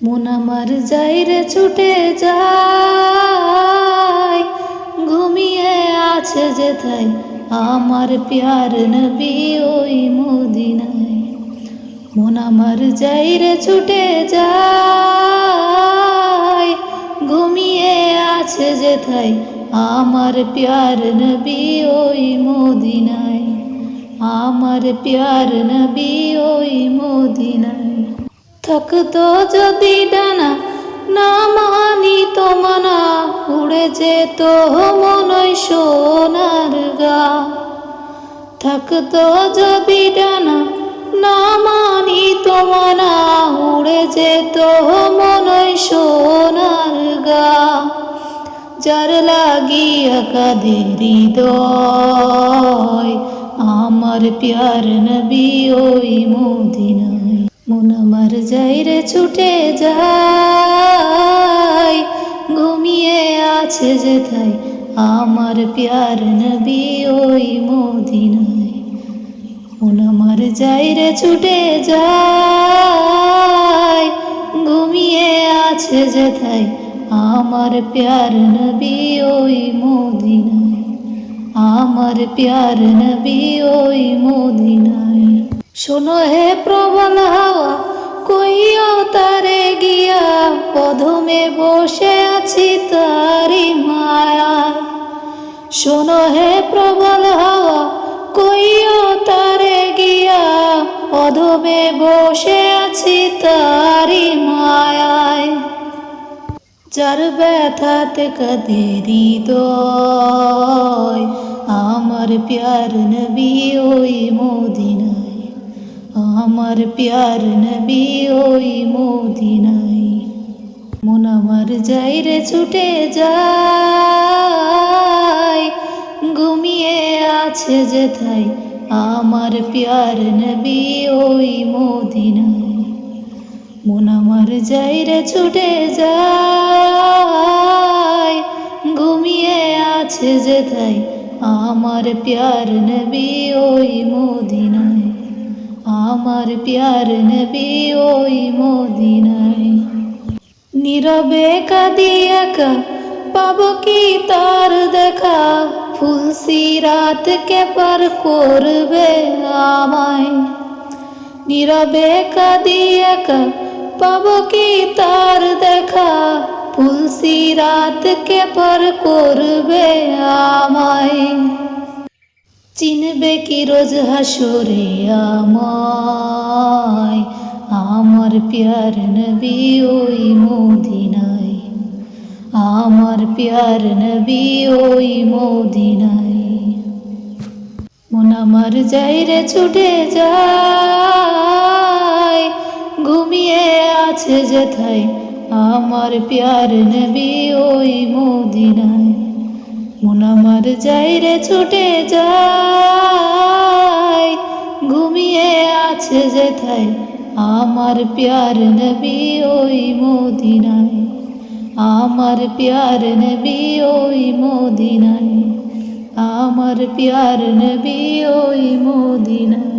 মন আমার যাই রে ছুটে যায়, ঘুমিয়ে আছে যেথায় আমার প্যার নবী ওই মদিনায়। মন আমার যাই রে ছুটে যায়, ঘুমিয়ে আছে যেথায় আমার প্যার নবী ওই মদিনায়, আমার প্যার নবী ওই মদিনায়। থাকতো যদি ডানা না মানিত মানা, উড়ে যেত মনই সোনার গা। থাকতো যদি ডানা না মানিত মানা, উড়ে যেত মনই সোনার গা। যার লাগিয়া কাঁদে হৃদয় আমার প্যার নবী ওই মদিনায়। মন আমার যাই রে ছুটে যায়, ঘুমিয়ে আছে যেথায় আমার প্যার নবী ওই মদিনায়। মন আমার যাই রে ছুটে যায়, ঘুমিয়ে আছে যেথায় আমার প্যার নবী ওই মদিনায়, আমার প্যার নবী ওই মদিনায়। শোনো হে প্রবল হাওয়া কইও তারে গিয়া, পদমে বসে আছি তারি মায়ায়। শোনো হে প্রবল হাওয়া কইও তারে গিয়া, পদমে বসে আছি তারি মায়ায়। যার ব্যথাতে কাঁদে হৃদয় আমার প্যার নবী ওই মদিনায়, আমার প্যার নবী ওই মদিনায়। মন আমার যাই রে ছুটে যায়, ঘুমিয়ে আছে যেথায় আমার প্যার নবী ওই মদিনায়। মন আমার যাই রে ছুটে যায়, ঘুমিয়ে আছে যেথায় আমার প্যার নবী ওই মদিনায়, আমার প্যার নবী ওই মদিনায়। নীরবে কাঁদি একা পাবো কি তার দেখা, ফুলসিরাতকে পার করবে আমায়। নীরবে কাঁদি একা পাবো কি তার দেখা, ফুলসিরাতকে পার করবে আমায়। চিনবে কি রোজ হাসরে আমায়, আমার প্যার নবী ওই মদিনায়, আমার প্যার নবী ওই মদিনায়। মন আমার যাই রে ছুটে যায়, ঘুমিয়ে আছে যেথায় আমার প্যার নবী ওই মদিনায়। মন আমার যাই রে ছুটে যায়, ঘুমিয়ে আছে যেথায় আমার প্যার নবী ওই মদিনায়, আমার প্যার নবী ওই মদিনায়, আমার প্যার নবী ওই মদিনায়।